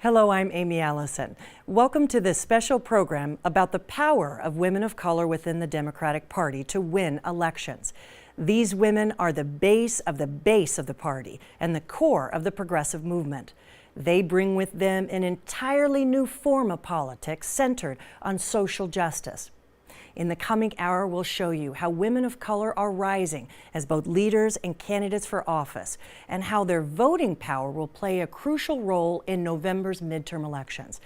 Hello, I'm Aimee Allison. Welcome to this special program about the power of women of color within the Democratic Party to win elections. These women are the base of the party and the core of the progressive movement. They bring with them an entirely new form of politics centered on social justice. In the coming hour, we'll show you how women of color are rising as both leaders and candidates for office, and how their voting power will play a crucial role in November's midterm elections.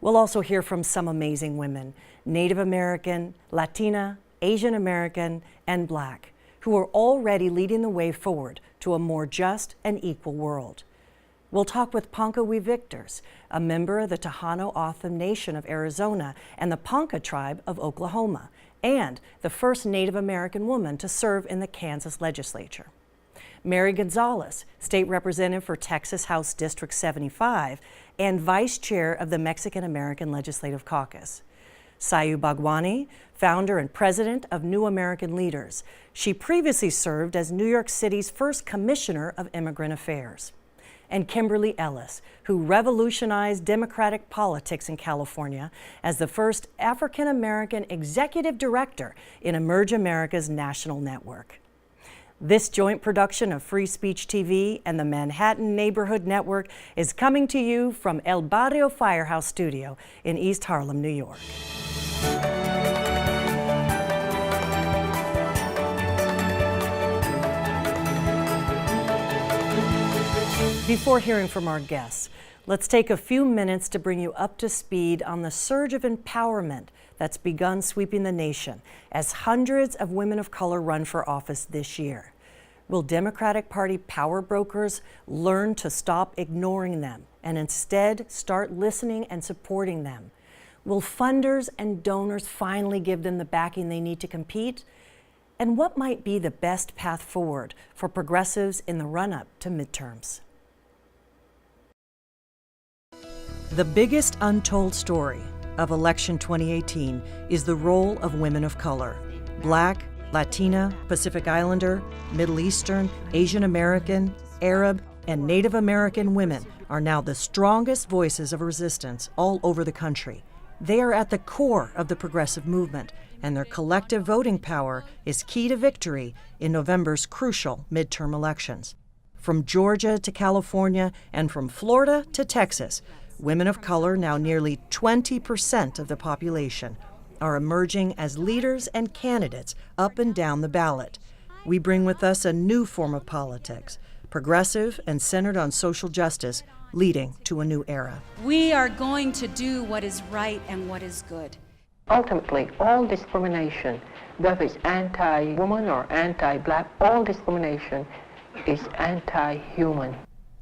We'll also hear from some amazing women, Native American, Latina, Asian American, and Black, who are already leading the way forward to a more just and equal world. We'll talk with Ponka-We Victors, a member of the Tohono-O'odham Nation of Arizona and the Ponca tribe of Oklahoma, and the first Native American woman to serve in the Kansas legislature. Mary Gonzalez, state representative for Texas House District 75 and vice chair of the Mexican American Legislative Caucus. Sayu Bhojwani, founder and president of New American Leaders. She previously served as New York City's first commissioner of immigrant affairs. And Kimberly Ellis, who revolutionized Democratic politics in California as the first African-American executive director in Emerge America's national network. This joint production of Free Speech TV and the Manhattan Neighborhood Network is coming to you from El Barrio Firehouse Studio in East Harlem, New York. Before hearing from our guests, let's take a few minutes to bring you up to speed on the surge of empowerment that's begun sweeping the nation as hundreds of women of color run for office this year. Will Democratic Party power brokers learn to stop ignoring them and instead start listening and supporting them? Will funders and donors finally give them the backing they need to compete? And what might be the best path forward for progressives in the run-up to midterms? The biggest untold story of election 2018 is the role of women of color. Black, Latina, Pacific Islander, Middle Eastern, Asian American, Arab, and Native American women are now the strongest voices of resistance all over the country. They are at the core of the progressive movement, and their collective voting power is key to victory in November's crucial midterm elections. From Georgia to California and from Florida to Texas, women of color, now nearly 20% of the population, are emerging as leaders and candidates up and down the ballot. We bring with us a new form of politics, progressive and centered on social justice, leading to a new era. We are going to do what is right and what is good. Ultimately, all discrimination, whether it's anti-woman or anti-black, all discrimination is anti-human.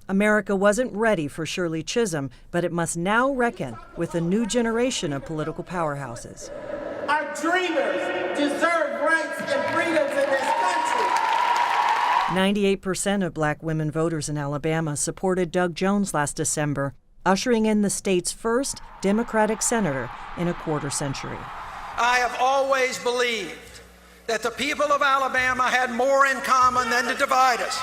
America wasn't ready for Shirley Chisholm, but it must now reckon with a new generation of political powerhouses. Our dreamers deserve rights and freedoms in this country. 98% of black women voters in Alabama supported Doug Jones last December, ushering in the state's first Democratic senator in a quarter century. I have always believed that the people of Alabama had more in common than to divide us.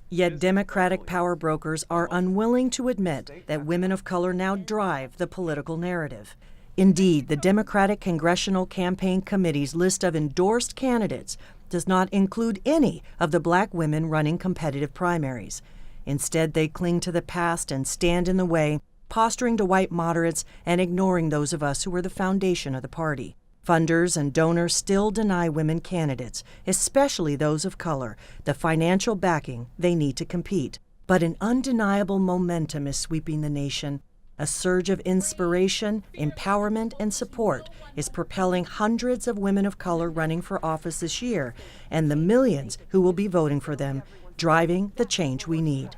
Yet Democratic power brokers are unwilling to admit that women of color now drive the political narrative. Indeed, the Democratic Congressional Campaign Committee's list of endorsed candidates does not include any of the black women running competitive primaries. Instead, they cling to the past and stand in the way, posturing to white moderates and ignoring those of us who are the foundation of the party. Funders and donors still deny women candidates, especially those of color, the financial backing they need to compete. But an undeniable momentum is sweeping the nation. A surge of inspiration, empowerment, and support is propelling hundreds of women of color running for office this year, and the millions who will be voting for them, driving the change we need.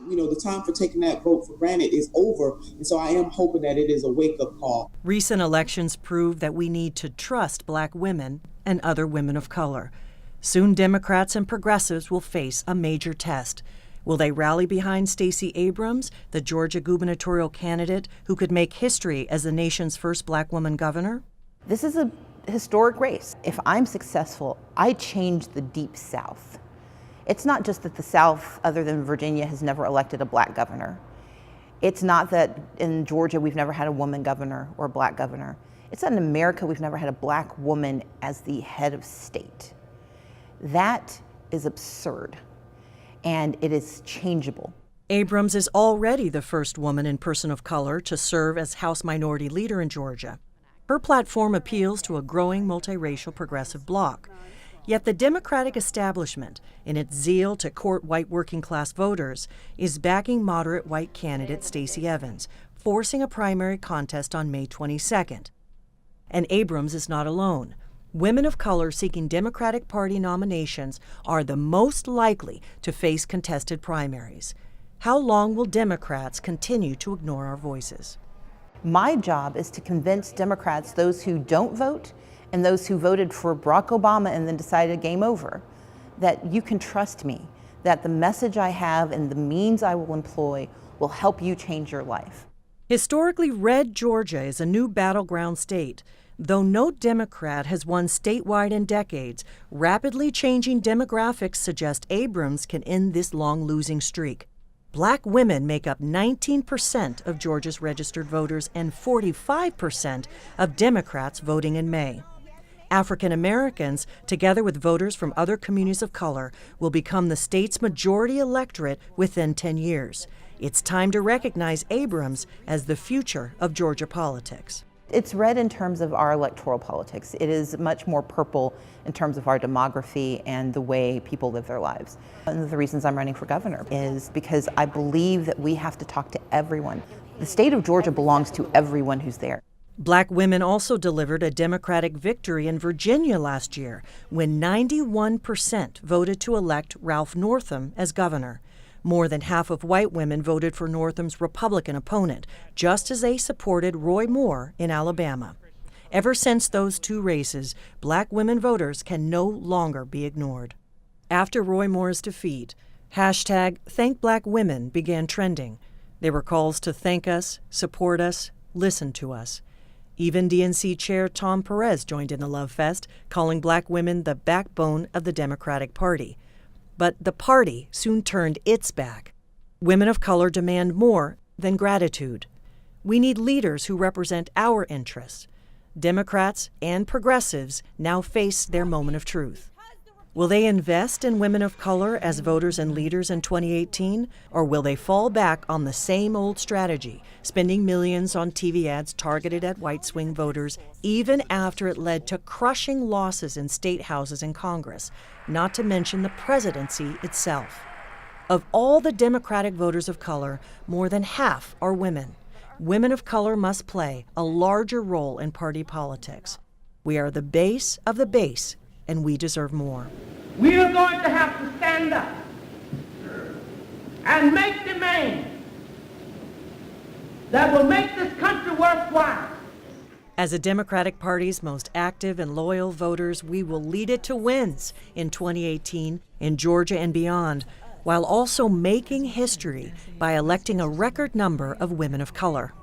You know, the time for taking that vote for granted is over, and so I am hoping that it is a wake-up call. Recent elections prove that we need to trust black women and other women of color. Soon Democrats and progressives will face a major test. Will they rally behind Stacey Abrams, the Georgia gubernatorial candidate who could make history as the nation's first black woman governor? This is a historic race. If I'm successful, I change the Deep South. It's not just that the South, other than Virginia, has never elected a black governor. It's not that in Georgia we've never had a woman governor or a black governor. It's that in America we've never had a black woman as the head of state. That is absurd, and it is changeable. Abrams is already the first woman and person of color to serve as House Minority Leader in Georgia. Her platform appeals to a growing multiracial progressive bloc. Yet the Democratic establishment, in its zeal to court white working-class voters, is backing moderate white candidate Stacey Abrams, forcing a primary contest on May 22nd. And Abrams is not alone. Women of color seeking Democratic Party nominations are the most likely to face contested primaries. How long will Democrats continue to ignore our voices? My job is to convince Democrats, those who don't vote and those who voted for Barack Obama and then decided game over, that you can trust me, that the message I have and the means I will employ will help you change your life. Historically red Georgia is a new battleground state. Though no Democrat has won statewide in decades, rapidly changing demographics suggest Abrams can end this long losing streak. Black women make up 19% of Georgia's registered voters and 45% of Democrats voting in May. African Americans, together with voters from other communities of color, will become the state's majority electorate within 10 years. It's time to recognize Abrams as the future of Georgia politics. It's red in terms of our electoral politics. It is much more purple in terms of our demography and the way people live their lives. One of the reasons I'm running for governor is because I believe that we have to talk to everyone. The state of Georgia belongs to everyone who's there. Black women also delivered a Democratic victory in Virginia last year when 91% voted to elect Ralph Northam as governor. More than half of white women voted for Northam's Republican opponent, just as they supported Roy Moore in Alabama. Ever since those two races, black women voters can no longer be ignored. After Roy Moore's defeat, #ThankBlackWomen began trending. There were calls to thank us, support us, listen to us. Even DNC Chair Tom Perez joined in the love fest, calling black women the backbone of the Democratic Party. But the party soon turned its back. Women of color demand more than gratitude. We need leaders who represent our interests. Democrats and progressives now face their moment of truth. Will they invest in women of color as voters and leaders in 2018, or will they fall back on the same old strategy, spending millions on TV ads targeted at white swing voters, even after it led to crushing losses in state houses and Congress, not to mention the presidency itself? Of all the Democratic voters of color, more than half are women. Women of color must play a larger role in party politics. We are the base of the base, and we deserve more. We are going to have to stand up and make demands that will make this country worthwhile. As the Democratic Party's most active and loyal voters, we will lead it to wins in 2018 in Georgia and beyond, while also making history by electing a record number of women of color.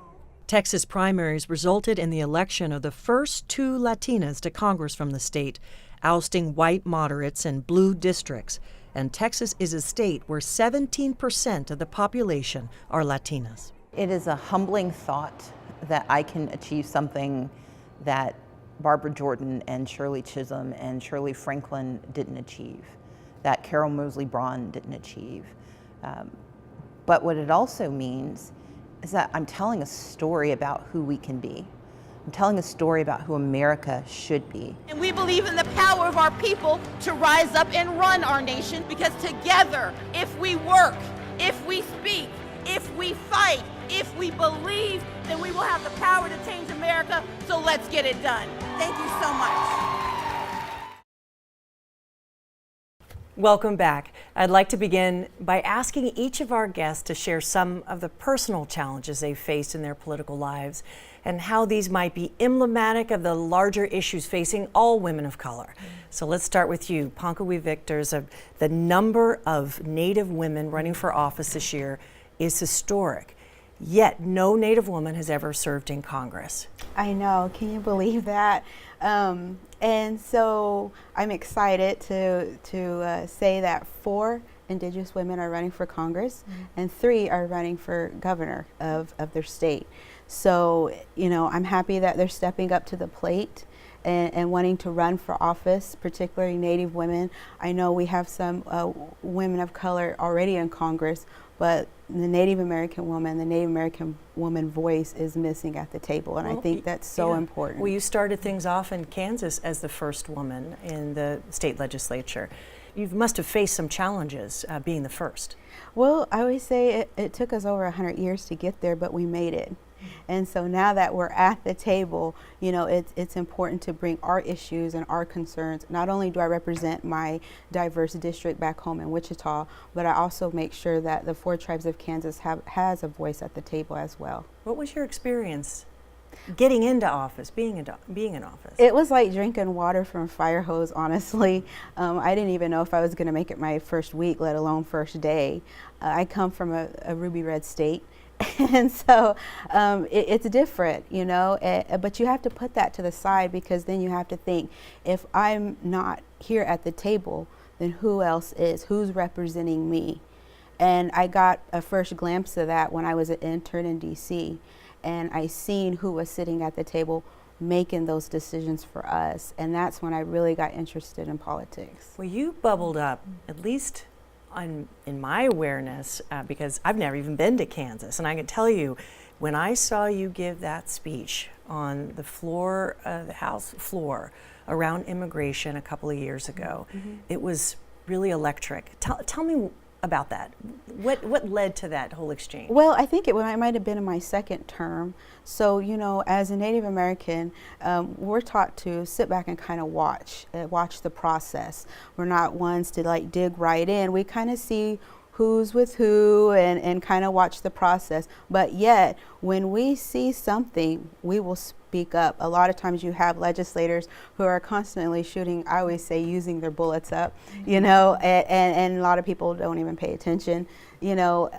Texas primaries resulted in the election of the first two Latinas to Congress from the state, ousting white moderates in blue districts. And Texas is a state where 17% of the population are Latinas. It is a humbling thought that I can achieve something that Barbara Jordan and Shirley Chisholm and Shirley Franklin didn't achieve, that Carol Moseley Braun didn't achieve. But what it also means is that I'm telling a story about who we can be. I'm telling a story about who America should be. And we believe in the power of our people to rise up and run our nation, because together, if we work, if we speak, if we fight, if we believe, then we will have the power to change America. So let's get it done. Thank you so much. Welcome back. I'd like to begin by asking each of our guests to share some of the personal challenges they've faced in their political lives and how these might be emblematic of the larger issues facing all women of color. So let's start with you, Ponka-We Victors. The number of Native women running for office this year is historic, yet no Native woman has ever served in Congress. I know, can you believe that? And so I'm excited to say that 4 Indigenous women are running for Congress, and 3 are running for governor of their state. So, you know, I'm happy that they're stepping up to the plate and wanting to run for office, particularly Native women. I know we have some women of color already in Congress, but the Native American woman voice is missing at the table, and I think that's so important. Well, you started things off in Kansas as the first woman in the state legislature. You must have faced some challenges being the first. Well, I always say it took us over 100 years to get there, but we made it. And so now that we're at the table, you know, it's important to bring our issues and our concerns. Not only do I represent my diverse district back home in Wichita, but I also make sure that the 4 tribes of Kansas has a voice at the table as well. What was your experience getting into office, being in office? It was like drinking water from a fire hose, honestly. I didn't even know if I was going to make it my first week, let alone first day. I come from a ruby red state. And so it's different, you know, but you have to put that to the side, because then you have to think, if I'm not here at the table, then who else is? Who's representing me? And I got a first glimpse of that when I was an intern in DC, and I seen who was sitting at the table making those decisions for us. And that's when I really got interested in politics. Well, you bubbled up, at least in my awareness, because I've never even been to Kansas, and I can tell you, when I saw you give that speech on the floor, the House floor, around immigration a couple of years ago, it was really electric. Tell me about that. What led to that whole exchange? Well, I think it might have been in my second term. So, you know, as a Native American, we're taught to sit back and kind of watch the process. We're not ones to like dig right in. We kind of see who's with who and kind of watch the process. But yet, when we see something, we will speak up. A lot of times you have legislators who are constantly shooting, I always say, using their bullets up, you know, and a lot of people don't even pay attention, you know.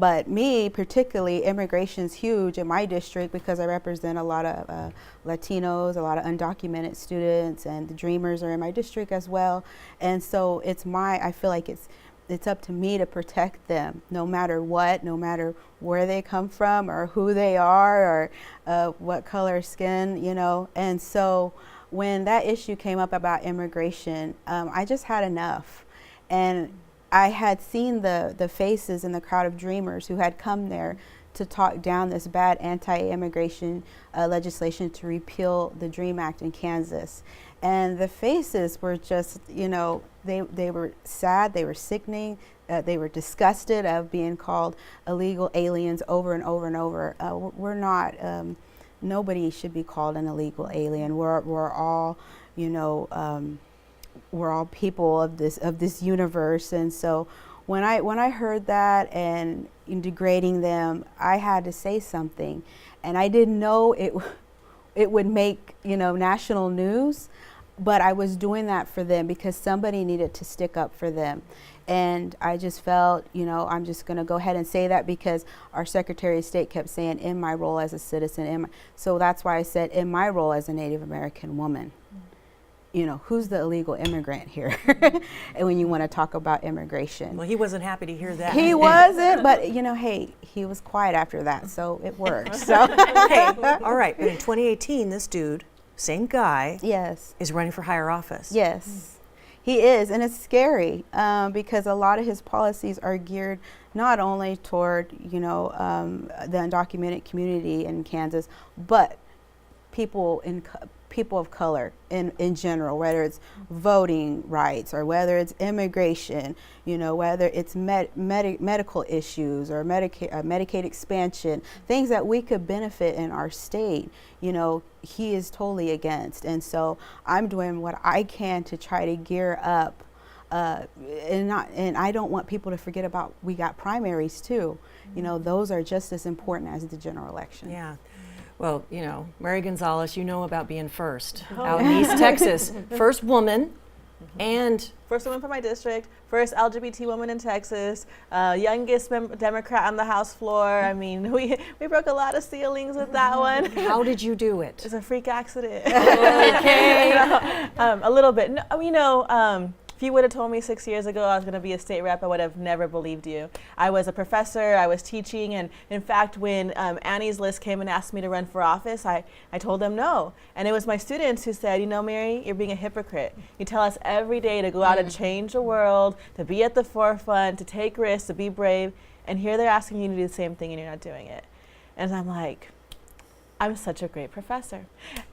But me, particularly, immigration's huge in my district because I represent a lot of Latinos, a lot of undocumented students, and the Dreamers are in my district as well. And so I feel like it's up to me to protect them, no matter what, no matter where they come from or who they are or what color skin, you know. And so when that issue came up about immigration, I just had enough. And I had seen the faces in the crowd of Dreamers who had come there to talk down this bad anti-immigration legislation to repeal the DREAM Act in Kansas. And the faces were just, you know, they were sad, they were sickening, they were disgusted of being called illegal aliens over and over and over. We're not, nobody should be called an illegal alien. We're all, you know, we're all people of this universe. And so when I heard that and in degrading them, I had to say something. And I didn't know it would make, you know, national news, but I was doing that for them because somebody needed to stick up for them. And I just felt, you know, I'm just going to go ahead and say that because our Secretary of State kept saying, in my role as a citizen, so that's why I said, in my role as a Native American woman. You know, who's the illegal immigrant here? And when you want to talk about immigration. Well, he wasn't happy to hear that. He wasn't, but you know, hey, he was quiet after that, so it worked. So. Hey, all right, but in 2018, this dude, same guy, yes, is running for higher office. Yes, he is, and it's scary because a lot of his policies are geared not only toward, you know, the undocumented community in Kansas, but people of color in general, whether it's voting rights or whether it's immigration, you know, whether it's medical issues or Medicaid expansion, things that we could benefit in our state, you know, he is totally against. And so I'm doing what I can to try to gear up and I don't want people to forget about, we got primaries too. You know, those are just as important as the general election. Yeah. Well, you know, Mary Gonzalez, you know about being first out in East Texas. First woman And first woman from my district, first LGBT woman in Texas, youngest Democrat on the House floor. I mean, we broke a lot of ceilings with that one. How did you do it? It's a freak accident. Okay. A little bit. No, you know, if you would have told me 6 years ago I was going to be a state rep, I would have never believed you. I was a professor, I was teaching, and in fact, when Annie's List came and asked me to run for office, I told them no. And it was my students who said, you know, Mary, you're being a hypocrite. You tell us every day to go out and change the world, to be at the forefront, to take risks, to be brave, and here they're asking you to do the same thing and you're not doing it. And I'm like, I'm such a great professor.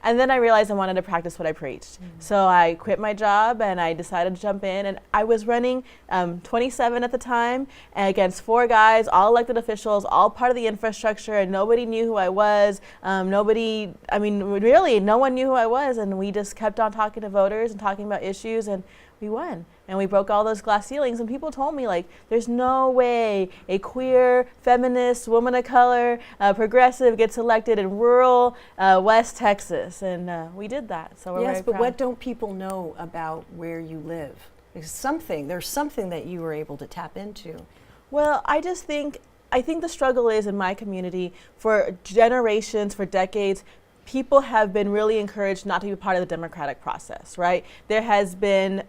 And then I realized I wanted to practice what I preached. So I quit my job and I decided to jump in, and I was running 27 at the time against 4 guys, all elected officials, all part of the infrastructure, and nobody knew who I was. Really, no one knew who I was, and we just kept on talking to voters and talking about issues, and we won. And we broke all those glass ceilings, and people told me, like, there's no way a queer, feminist, woman of color, progressive gets elected in rural West Texas. And we did that, so we're very proud. Yes, but what don't people know about where you live? There's something that you were able to tap into. Well, I think the struggle is in my community for generations, for decades, people have been really encouraged not to be part of the democratic process, right? There has been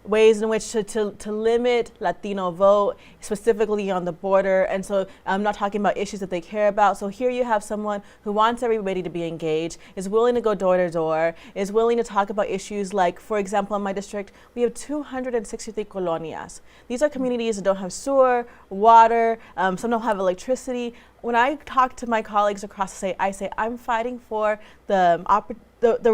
ways in which to limit Latino vote, specifically on the border. And so I'm not talking about issues that they care about. So here you have someone who wants everybody to be engaged, is willing to go door to door, is willing to talk about issues like, for example, in my district, we have 263 colonias. These are communities that don't have sewer, water, some don't have electricity. When I talk to my colleagues across the state, I say I'm fighting for the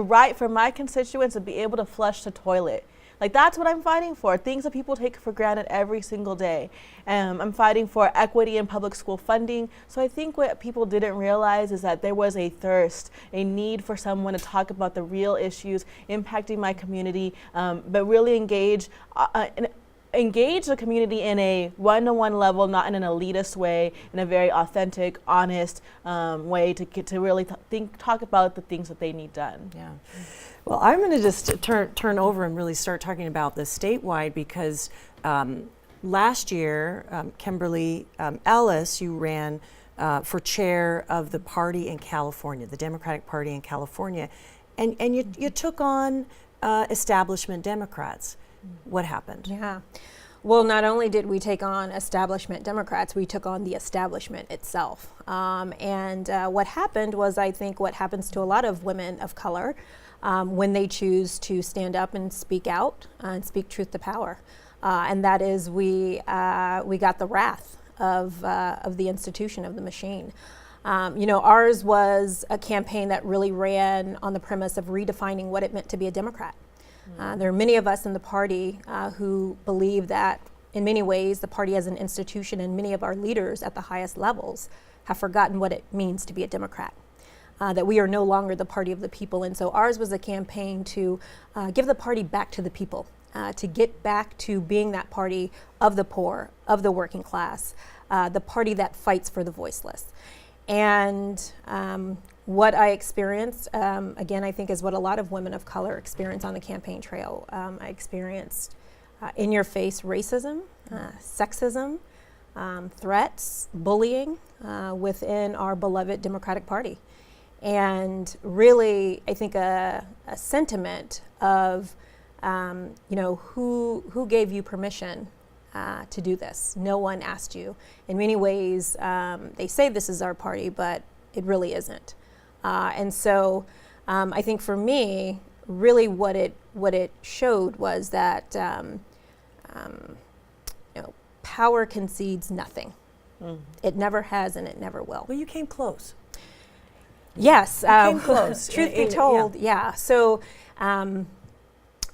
right for my constituents to be able to flush the toilet. Like, that's what I'm fighting for, things that people take for granted every single day. I'm fighting for equity in public school funding. So I think what people didn't realize is that there was a thirst, a need for someone to talk about the real issues impacting my community, but really engage the community in a one-to-one level, not in an elitist way, in a very authentic, honest way to get to really talk about the things that they need done. Yeah. Well, I'm going to just turn over and really start talking about the statewide, because last year, Kimberly, Ellis, you ran for chair of the party in California, the Democratic Party in California, and you took on establishment Democrats. What happened? Yeah. Well, not only did we take on establishment Democrats, we took on the establishment itself. And what happened was, I think, what happens to a lot of women of color when they choose to stand up and speak out and speak truth to power. And that is, we got the wrath of the institution, of the machine. Ours was a campaign that really ran on the premise of redefining what it meant to be a Democrat. There are many of us in the party who believe that in many ways the party as an institution, and many of our leaders at the highest levels have forgotten what it means to be a Democrat, that we are no longer the party of the people. And so ours was a campaign to give the party back to the people, to get back to being that party of the poor, of the working class, the party that fights for the voiceless. And what I experienced, again, I think is what a lot of women of color experience on the campaign trail. I experienced in-your-face racism, sexism, threats, bullying within our beloved Democratic Party. And really, I think a sentiment of, who gave you permission to do this? No one asked you. In many ways, they say this is our party, but it really isn't. And so I think for me, really what it showed was that power concedes nothing. It never has, and it never will. Well, you came close. Yes. You came close. Truth be told, yeah. So,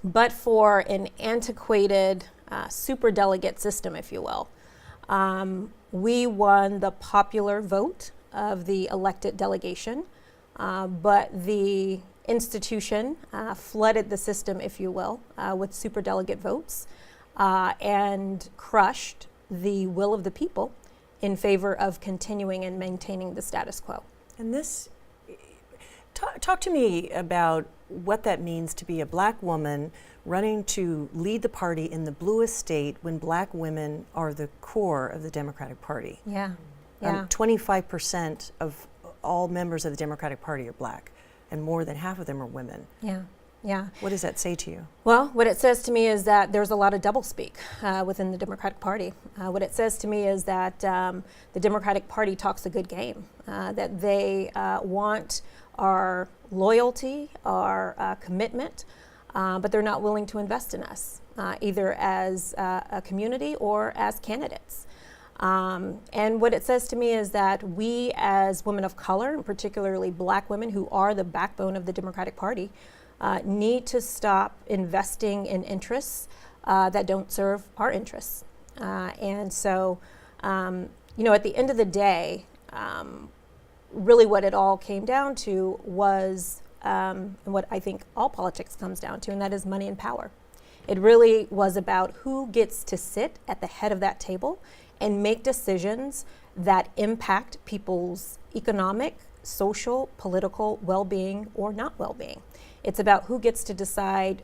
but for an antiquated superdelegate system, if you will, we won the popular vote of the elected delegation. But the institution flooded the system, if you will, with superdelegate votes and crushed the will of the people in favor of continuing and maintaining the status quo. And this, talk to me about what that means to be a Black woman running to lead the party in the bluest state when black women are the core of the Democratic Party. Yeah. 25% of all members of the Democratic Party are black, and more than half of them are women. Yeah. Yeah. What does that say to you? Well, what it says to me is that there's a lot of doublespeak within the Democratic Party. What it says to me is that the Democratic Party talks a good game, that they want our loyalty, our commitment, but they're not willing to invest in us, either as a community or as candidates. And what it says to me is that we as women of color, and particularly black women who are the backbone of the Democratic Party, need to stop investing in interests that don't serve our interests. And so, you know, at the end of the day, really what it all came down to was what I think all politics comes down to, and that is money and power. It really was about who gets to sit at the head of that table and make decisions that impact people's economic, social, political well-being or not well-being. It's about who gets to decide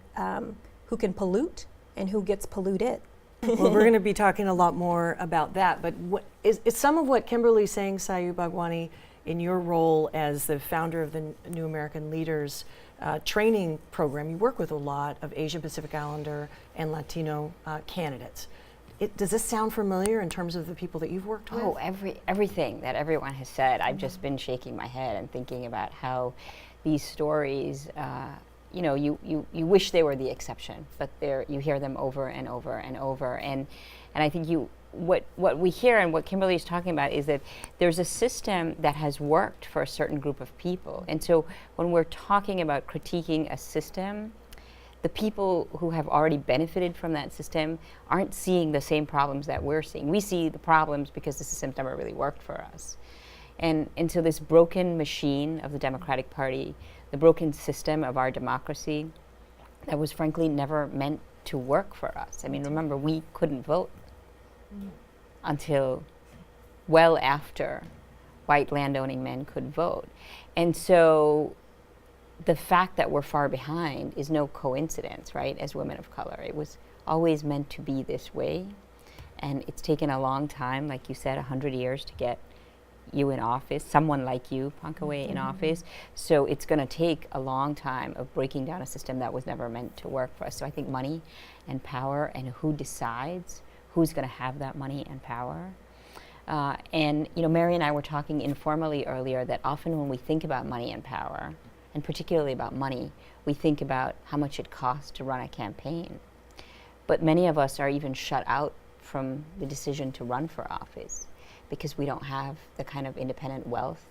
who can pollute and who gets polluted. Well, we're going to be talking a lot more about that, but is some of what Kimberly's saying, Sayu Bhojwani, in your role as the founder of the New American Leaders training program, you work with a lot of Asian Pacific Islander and Latino candidates. Does this sound familiar in terms of the people that you've worked with? Oh, everything that everyone has said. I've just been shaking my head and thinking about how these stories, you know, you wish they were the exception, but you hear them over and over and over. And I think what we hear and what Kimberly is talking about is that there's a system that has worked for a certain group of people. And so when we're talking about critiquing a system, the people who have already benefited from that system aren't seeing the same problems that we're seeing. We see the problems because the system never really worked for us. And so this broken machine of the Democratic Party, the broken system of our democracy, that was frankly never meant to work for us. I mean, remember, we couldn't vote until well after white landowning men could vote. And so the fact that we're far behind is no coincidence, right, as women of color. It was always meant to be this way. And it's taken a long time, like you said, 100 years to get you in office, someone like you, Ponka-We, in office. So it's going to take a long time of breaking down a system that was never meant to work for us. So I think money and power and who decides who's going to have that money and power. And, you know, Mary and I were talking informally earlier that often when we think about money and power, and particularly about money, we think about how much it costs to run a campaign. But many of us are even shut out from the decision to run for office because we don't have the kind of independent wealth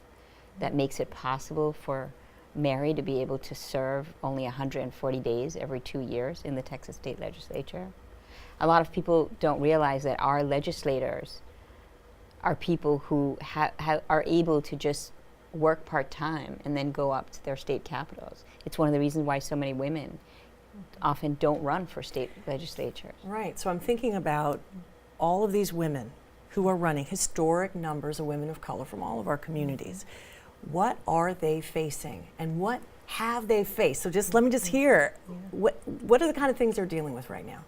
that makes it possible for Mary to be able to serve only 140 days every 2 years in the Texas state legislature. A lot of people don't realize that our legislators are people who are able to just work part-time and then go up to their state capitals. It's one of the reasons why so many women often don't run for state legislatures. Right, so I'm thinking about all of these women who are running, historic numbers of women of color from all of our communities. What are they facing and what have they faced? So let me just hear, what are the kind of things they're dealing with right now?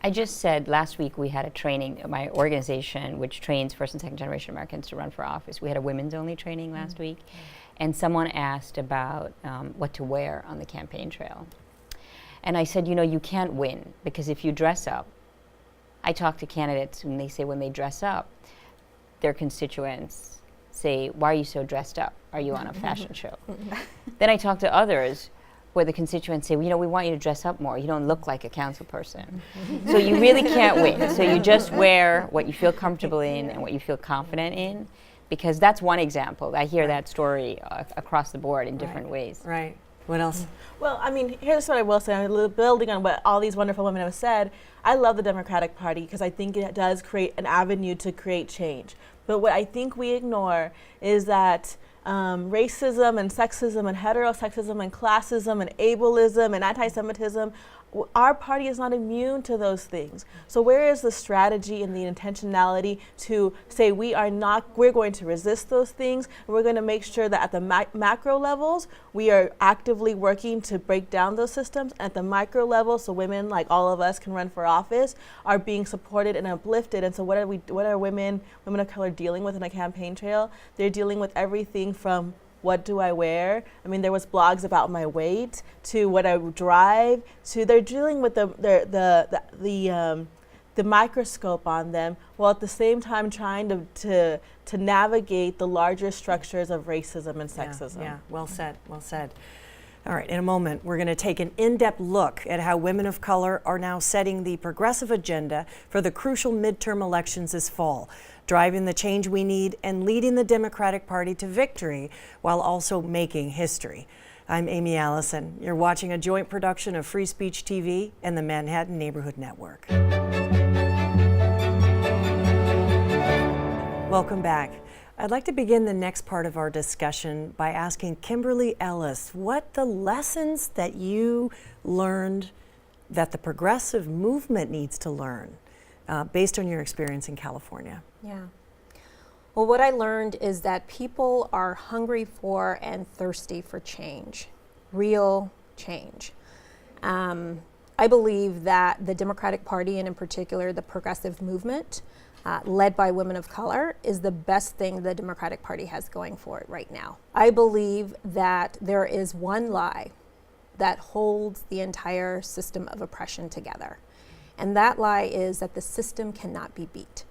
I just said last week we had a training, my organization, which trains first and second generation Americans to run for office. We had a women's only training last week, and someone asked about what to wear on the campaign trail. And I said, you know, you can't win because if you dress up, I talk to candidates and they say when they dress up, their constituents say, why are you so dressed up? Are you on a fashion show? Then I talk to others where the constituents say, well, you know, we want you to dress up more. You don't look like a council person. So you really can't win. So you just wear what you feel comfortable in and what you feel confident in, because that's one example. I hear that story across the board in different ways. Right. What else? Well, I mean, here's what I will say. I'm a little building on what all these wonderful women have said. I love the Democratic Party because I think it does create an avenue to create change. But what I think we ignore is that racism and sexism and heterosexism and classism and ableism and anti-Semitism our party is not immune to those things. So where is the strategy and the intentionality to say we're going to resist those things, and we're going to make sure that at the macro levels, we are actively working to break down those systems. At the micro level, so women like all of us can run for office, are being supported and uplifted. And so what are women of color dealing with in a campaign trail? They're dealing with everything from what do I wear? I mean, there was blogs about my weight, to what I drive, to they're dealing with the microscope on them, while at the same time trying to navigate the larger structures of racism and sexism. Yeah, well said, well said. All right, in a moment, we're going to take an in-depth look at how women of color are now setting the progressive agenda for the crucial midterm elections this fall, driving the change we need and leading the Democratic Party to victory while also making history. I'm Aimee Allison. You're watching a joint production of Free Speech TV and the Manhattan Neighborhood Network. Welcome back. I'd like to begin the next part of our discussion by asking Kimberly Ellis what the lessons that you learned that the progressive movement needs to learn based on your experience in California. Yeah. Well, what I learned is that people are hungry for and thirsty for change, real change. I believe that the Democratic Party, and in particular the progressive movement, led by women of color, is the best thing the Democratic Party has going for it right now. I believe that there is one lie that holds the entire system of oppression together. And that lie is that the system cannot be beat.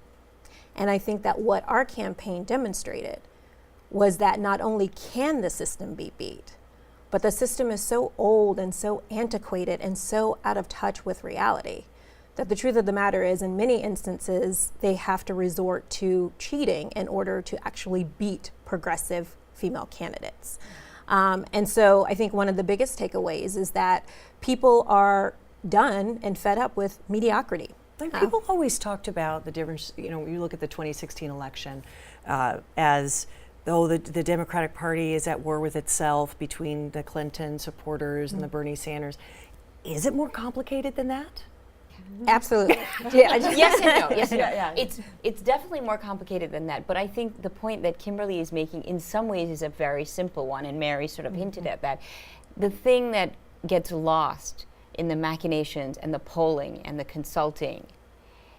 And I think that what our campaign demonstrated was that not only can the system be beat, but the system is so old and so antiquated and so out of touch with reality that the truth of the matter is, in many instances, they have to resort to cheating in order to actually beat progressive female candidates. And so I think one of the biggest takeaways is that people are done and fed up with mediocrity. Like people always talked about the difference, you look at the 2016 election as though the Democratic Party is at war with itself between the Clinton supporters and the Bernie Sanders. Is it more complicated than that? Absolutely. Yes and no. Yes and no. Yeah. It's definitely more complicated than that. But I think the point that Kimberly is making in some ways is a very simple one, and Mary sort of hinted at that. The thing that gets lost in the machinations and the polling and the consulting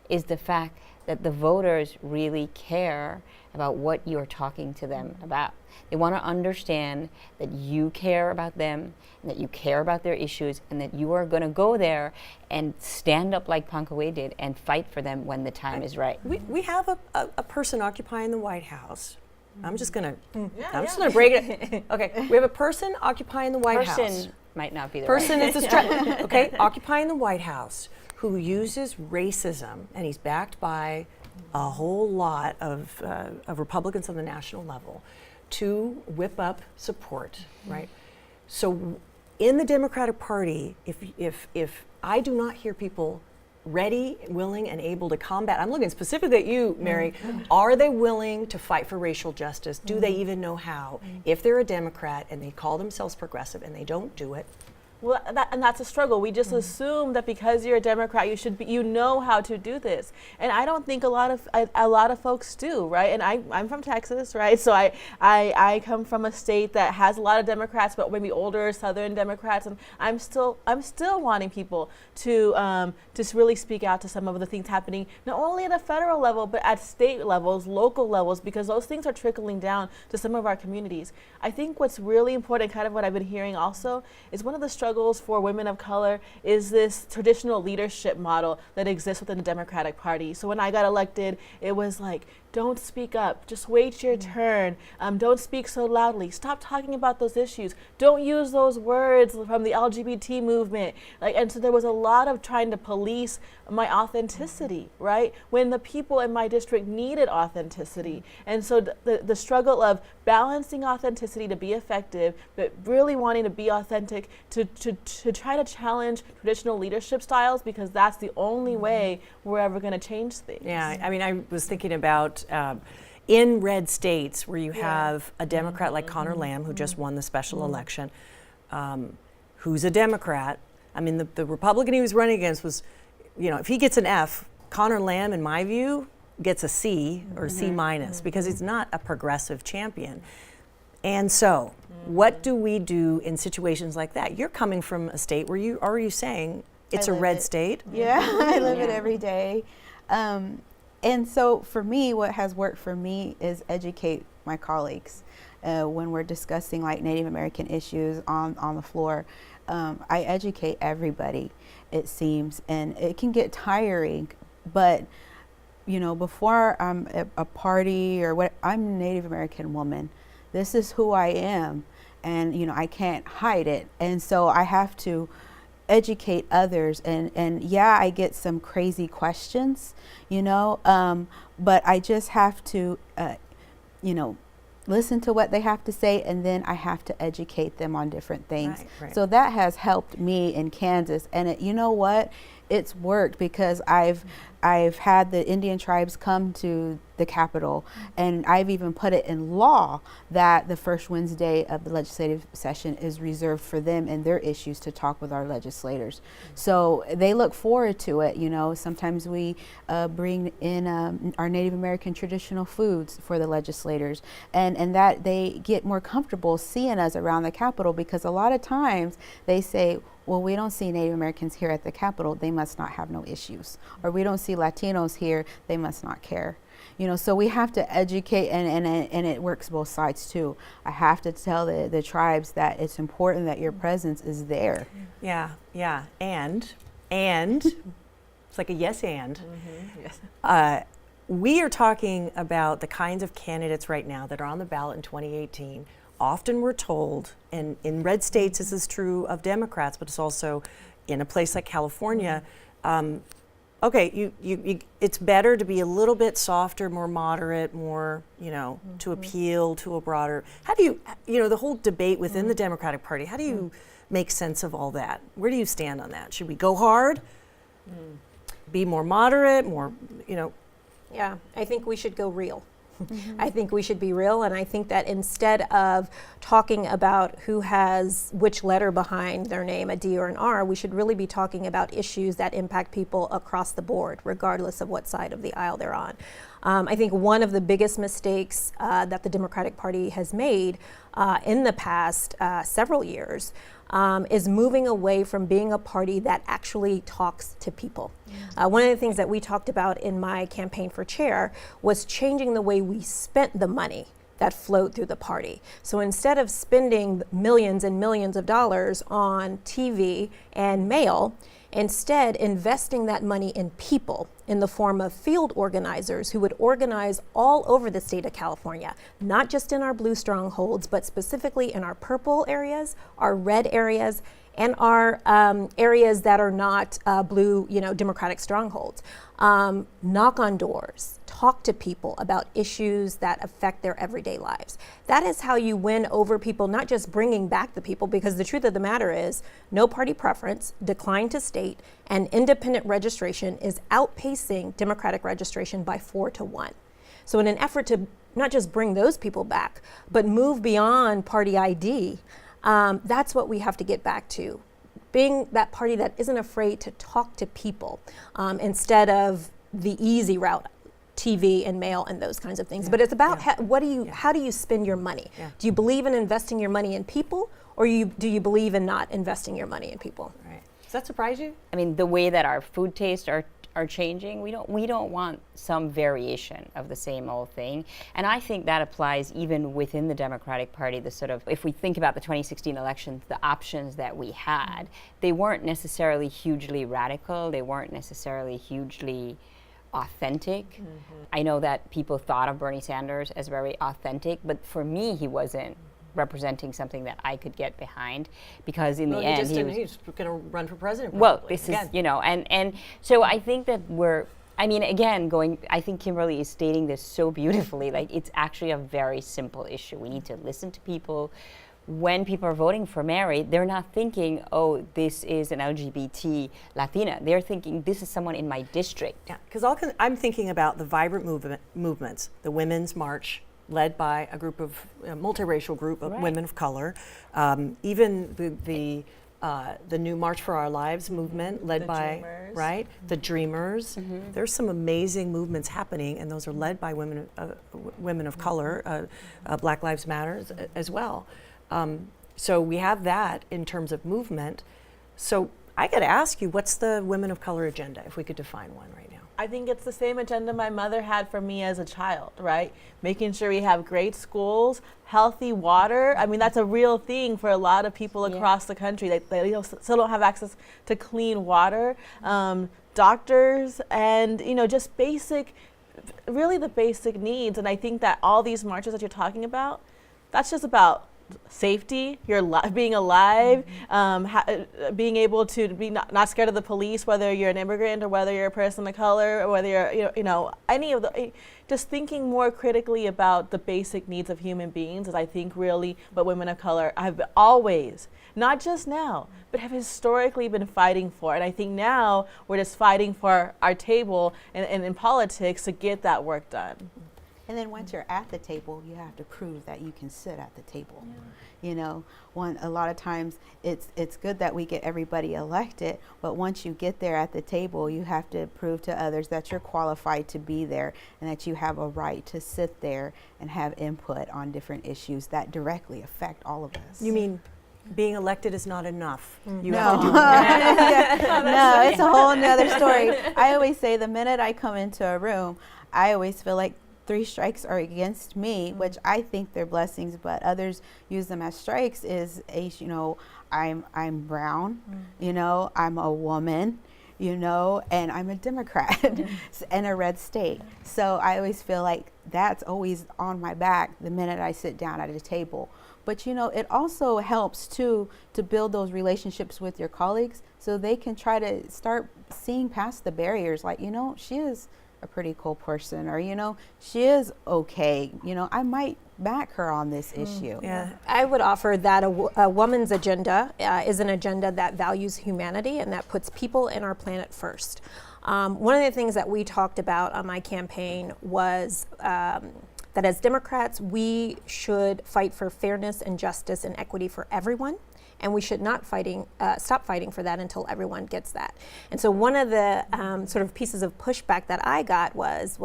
is the fact that the voters really care about what you're talking to them about. They want to understand that you care about them, and that you care about their issues, and that you are going to go there and stand up like Ponka-We did and fight for them when the time is right. We have a person occupying the White House. I'm just going to break it. Okay, we have a person occupying the White House. Person might not be the person right. is a stretch. Okay, occupying the White House, who uses racism, and he's backed by a whole lot of Republicans on the national level to whip up support, right? So in the Democratic Party, if I do not hear people ready, willing, and able to combat, I'm looking specifically at you, Mary, are they willing to fight for racial justice? Do they even know how? If they're a Democrat and they call themselves progressive and they don't do it, well, that's a struggle. We just assume that because you're a Democrat, you know how to do this, and I don't think a lot of folks do, right? And I'm from Texas, right? So I come from a state that has a lot of Democrats, but maybe older Southern Democrats, and I'm still wanting people to just really speak out to some of the things happening, not only at a federal level, but at state levels, local levels, because those things are trickling down to some of our communities. I think what's really important, kind of what I've been hearing also, is one of the struggles for women of color is this traditional leadership model that exists within the Democratic Party. So when I got elected, it was like, don't speak up, just wait your turn, don't speak so loudly, stop talking about those issues, don't use those words from the LGBT movement. And so there was a lot of trying to police my authenticity, right? When the people in my district needed authenticity. And so the struggle of balancing authenticity to be effective, but really wanting to be authentic to try to challenge traditional leadership styles, because that's the only way we're ever going to change things. Yeah, I mean, I was thinking about in red states where you have a Democrat like Connor Lamb, who just won the special election, who's a Democrat. I mean, the Republican he was running against was, if he gets an F, Connor Lamb, in my view, gets a C or C minus because he's not a progressive champion. And so, what do we do in situations like that? You're coming from a state where are you saying it's a red state? Yeah, I live it every day. And so for me, what has worked for me is educate my colleagues. When we're discussing like Native American issues on the floor, I educate everybody, it seems, and it can get tiring, but before I'm at a party or what, I'm a Native American woman. This is who I am, and I can't hide it. And so I have to educate others, and yeah, I get some crazy questions, but I just have to, listen to what they have to say, and then I have to educate them on different things. Right. So that has helped me in Kansas, and you know what? It's worked because I've had the Indian tribes come to the Capitol, and I've even put it in law that the first Wednesday of the legislative session is reserved for them and their issues to talk with our legislators. So they look forward to it. Sometimes we bring in our Native American traditional foods for the legislators, and that they get more comfortable seeing us around the Capitol, because a lot of times they say, well, we don't see Native Americans here at the Capitol, they must not have no issues. Or we don't see Latinos here, they must not care. So we have to educate, and it works both sides too. I have to tell the tribes that it's important that your presence is there. Yeah, and it's like a yes and. Yes. We are talking about the kinds of candidates right now that are on the ballot in 2018. Often we're told, and in red states this is true of Democrats, but it's also in a place like California, okay, it's better to be a little bit softer, more moderate, more, to appeal to a broader, how do you, the whole debate within the Democratic Party, how do you make sense of all that? Where do you stand on that? Should we go hard? Be more moderate, more, Yeah, I think we should go real. I think we should be real, and I think that instead of talking about who has which letter behind their name, a D or an R, we should really be talking about issues that impact people across the board, regardless of what side of the aisle they're on. I think one of the biggest mistakes that the Democratic Party has made in the past several years is moving away from being a party that actually talks to people. One of the things that we talked about in my campaign for chair was changing the way we spent the money that flowed through the party. So instead of spending millions and millions of dollars on TV and mail, instead investing that money in people in the form of field organizers who would organize all over the state of California, not just in our blue strongholds, but specifically in our purple areas, our red areas, and our areas that are not blue, Democratic strongholds. Knock on doors, talk to people about issues that affect their everyday lives. That is how you win over people, not just bringing back the people, because the truth of the matter is no party preference, decline to state, and independent registration is outpacing Democratic registration by 4 to 1. So in an effort to not just bring those people back, but move beyond party ID, that's what we have to get back to. Being that party that isn't afraid to talk to people instead of the easy route, TV and mail and those kinds of things. Yeah. But it's about how do you spend your money? Yeah. Do you believe in investing your money in people, or do you believe in not investing your money in people? Right. Does that surprise you? I mean, the way that our food tastes are changing, we don't want some variation of the same old thing. And I think that applies even within the Democratic Party, the sort of, if we think about the 2016 elections, the options that we had, they weren't necessarily hugely radical, they weren't necessarily hugely authentic. I know that people thought of Bernie Sanders as very authentic, but for me, he wasn't representing something that I could get behind, because in the end he's going to run for president. Well, this again. Is, and so I think that I think Kimberly is stating this so beautifully. Like, it's actually a very simple issue. We need to listen to people. When people are voting for Mary, they're not thinking, oh, this is an LGBT Latina. They're thinking, this is someone in my district. Yeah, because I'm thinking about the vibrant movements, the Women's March, led by a multiracial group of women of color, even the the new March for Our Lives movement led by, right, the Dreamers. There's some amazing movements happening, and those are led by women of color, Black Lives Matter as well. So we have that in terms of movement. So I got to ask you, what's the women of color agenda, if we could define one right now? I think it's the same agenda my mother had for me as a child, right? Making sure we have great schools, healthy water. I mean, that's a real thing for a lot of people across the country. They still don't have access to clean water, doctors, and just really the basic needs. And I think that all these marches that you're talking about, that's just about safety, being alive, being able to be not scared of the police, whether you're an immigrant or whether you're a person of color, or whether you're any of the, just thinking more critically about the basic needs of human beings is, I think, really what women of color have always, not just now, but have historically been fighting for. And I think now we're just fighting for our table and in politics to get that work done. And then once you're at the table, you have to prove that you can sit at the table. Yeah. A lot of times it's good that we get everybody elected, but once you get there at the table, you have to prove to others that you're qualified to be there and that you have a right to sit there and have input on different issues that directly affect all of us. You mean being elected is not enough? You no, have to do no, it's a whole nother story. I always say the minute I come into a room, I always feel like 3 strikes are against me, which I think they're blessings, but others use them as strikes. I'm brown, I'm a woman, and I'm a Democrat in a red state. So I always feel like that's always on my back the minute I sit down at a table. But it also helps too to build those relationships with your colleagues so they can try to start seeing past the barriers, like, she is a pretty cool person, or she is okay, I might back her on this issue. Yeah, I would offer that a woman's agenda is an agenda that values humanity and that puts people and our planet first. One of the things that we talked about on my campaign was that as Democrats, we should fight for fairness and justice and equity for everyone. And we should not stop fighting for that until everyone gets that. And so one of the sort of pieces of pushback that I got was,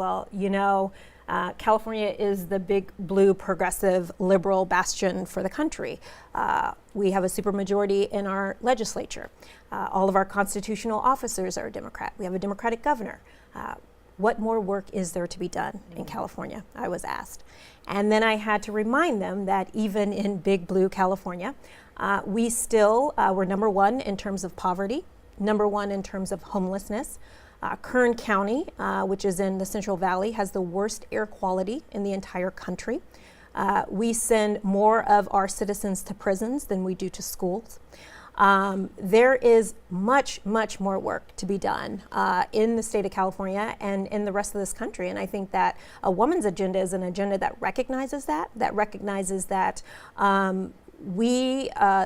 California is the big blue progressive liberal bastion for the country. We have a supermajority in our legislature. All of our constitutional officers are Democrat. We have a Democratic governor. What more work is there to be done in California? I was asked. And then I had to remind them that even in big blue California, we still were number 1 in terms of poverty, number 1 in terms of homelessness. Kern County, which is in the Central Valley, has the worst air quality in the entire country. We send more of our citizens to prisons than we do to schools. There is much, much more work to be done in the state of California and in the rest of this country. And I think that a woman's agenda is an agenda that recognizes that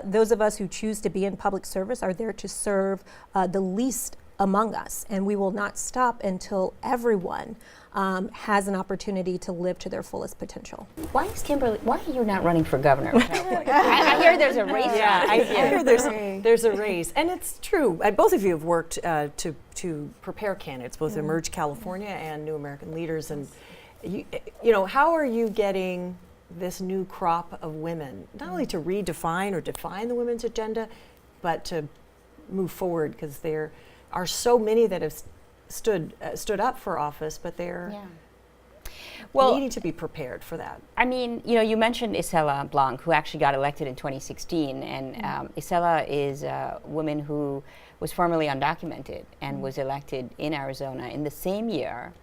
those of us who choose to be in public service are there to serve the least among us. And we will not stop until everyone has an opportunity to live to their fullest potential. Why are you not running for governor of California? I hear there's a race. Yeah, I hear there's a race. And it's true. Both of you have worked to prepare candidates, both Emerge California and New American Leaders. And how are you getting this new crop of women, not only to redefine or define the women's agenda, but to move forward, because there are so many that have stood up for office, but they're needing to be prepared for that. I mean, you mentioned Isela Blanc, who actually got elected in 2016, and Isela is a woman who was formerly undocumented and was elected in Arizona in the same year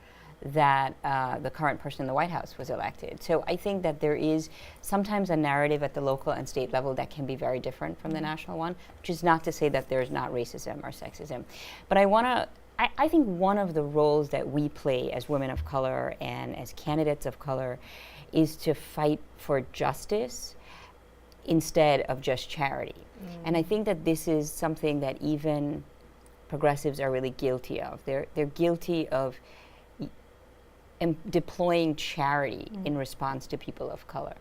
that the current person in the White House was elected. So I think that there is sometimes a narrative at the local and state level that can be very different from the national one, which is not to say that there's not racism or sexism. But I think one of the roles that we play as women of color and as candidates of color is to fight for justice instead of just charity. And I think that this is something that even progressives are really guilty of. They're guilty of deploying charity in response to people of color.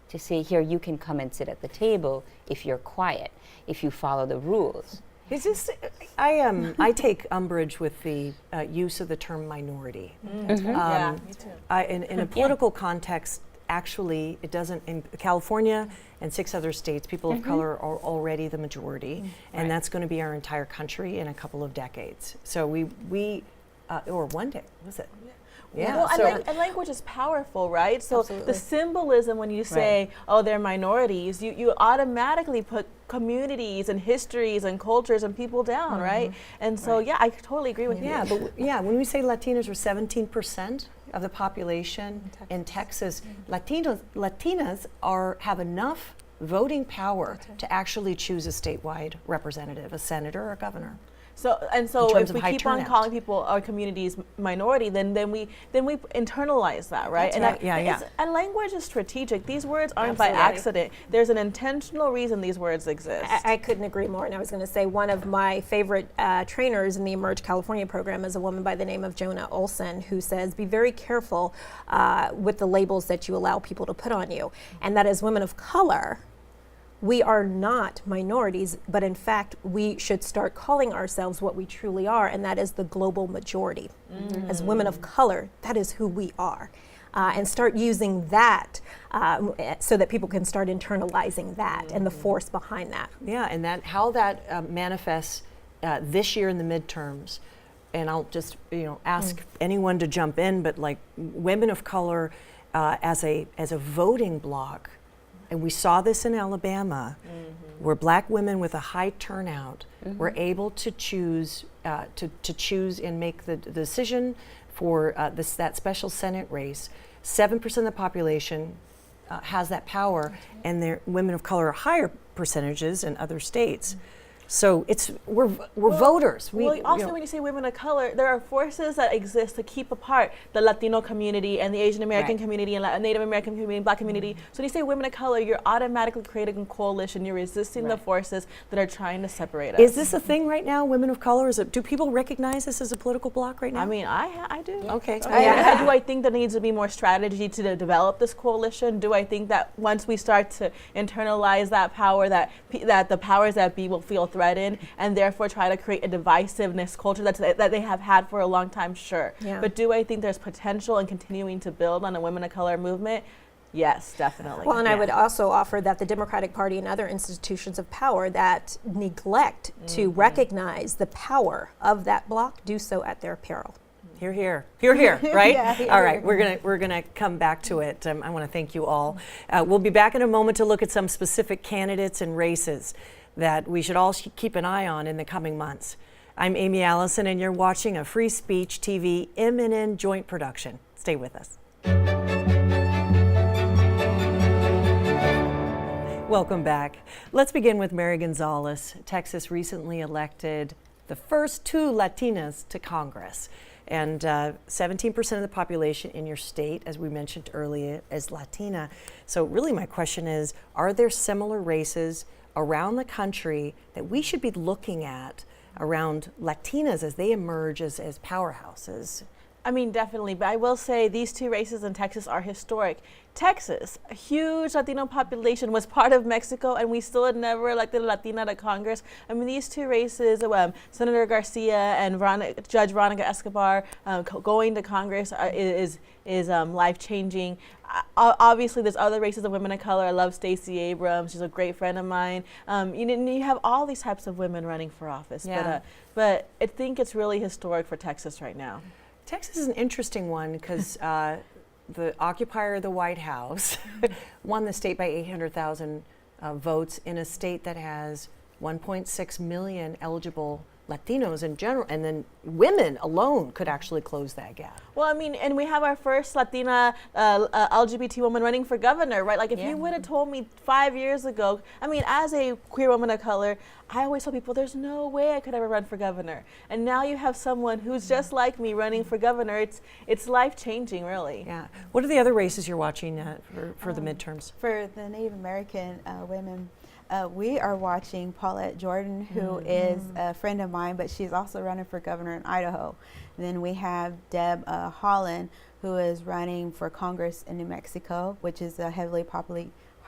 to say, here, you can come and sit at the table if you're quiet, if you follow the rules. Is this? I take umbrage with the use of the term minority. Yeah, me too. In a political context, actually, it doesn't. In California and 6 other states, people of color are already the majority, and that's going to be our entire country in a couple of decades. So we or one day, was it? Yeah. Well, and language is powerful, right? So Absolutely. the symbolism when you say, oh, they're minorities, you automatically put communities and histories and cultures and people down, right? And so, yeah, I totally agree with you. Yeah, but when we say Latinos are 17% of the population in Texas, Latinas have enough voting power to actually choose a statewide representative, a senator or a governor. So if we keep on turnout. calling people our communities minority, then we internalize that, right? That's And right. and language is strategic. These words aren't by Absolutely. accident. There's an intentional reason these words exist. I couldn't agree more. And I was going to say one of my favorite trainers in the Emerge California program is a woman by the name of Jonah Olson, who says, be very careful with the labels that you allow people to put on you. And that as women of color, we are not minorities, but in fact, we should start calling ourselves what we truly are, and that is the global majority. As women of color, that is who we are. And start using that so that people can start internalizing that and the force behind that. Yeah, and how that manifests this year in the midterms. And I'll just ask anyone to jump in, but like women of color as a voting bloc. And we saw this in Alabama, where Black women with a high turnout were able to choose and make the decision for that special Senate race. 7% of the population has that power, and women of color are higher percentages in other states. So we're voters. Also, when you say women of color, there are forces that exist to keep apart the Latino community and the Asian American community and Native American community and Black community. So when you say women of color, you're automatically creating a coalition. You're resisting the forces that are trying to separate us. Is this a thing right now, women of color? Do people recognize this as a political bloc right now? I mean, I do. Okay. Do I think there needs to be more strategy to develop this coalition? Do I think that once we start to internalize that power, that the powers that be will feel threatened and therefore try to create a divisiveness culture that they have had for a long time? Sure. Yeah. But do I think there's potential in continuing to build on a women of color movement? Yes, definitely. Well, and I would also offer that the Democratic Party and other institutions of power that neglect to recognize the power of that bloc do so at their peril. Hear, hear. Hear, hear, right? Yeah, all right, we're gonna come back to it. I want to thank you all. We'll be back in a moment to look at some specific candidates and races that we should all keep an eye on in the coming months. I'm Aimee Allison, and you're watching a Free Speech TV MNN joint production. Stay with us. Welcome back. Let's begin with Mary Gonzalez. Texas recently elected the first 2 Latinas to Congress. And 17% of the population in your state, as we mentioned earlier, is Latina. So really my question is, are there similar races around the country that we should be looking at around Latinas as they emerge as powerhouses? I mean, definitely, but I will say these 2 races in Texas are historic. Texas, a huge Latino population, was part of Mexico, and we still had never elected a Latina to Congress. I mean, these 2 races, Senator Garcia and Judge Veronica Escobar going to Congress is life-changing. Obviously, there's other races of women of color. I love Stacey Abrams. She's a great friend of mine. You have all these types of women running for office, but I think it's really historic for Texas right now. Texas is an interesting one because the occupier of the White House won the state by 800,000 votes in a state that has 1.6 million eligible Latinos in general, and then women alone could actually close that gap. Well, I mean, and we have our first Latina LGBT woman running for governor, right? Like, if you would have told me 5 years ago, I mean, as a queer woman of color, I always tell people there's no way I could ever run for governor. And now you have someone who's just like me running for governor. It's life-changing, really. Yeah. What are the other races you're watching for the midterms? For the Native American women, we are watching Paulette Jordan, who is a friend of mine, but she's also running for governor in Idaho. And then we have Deb Haaland, who is running for Congress in New Mexico, which is a heavily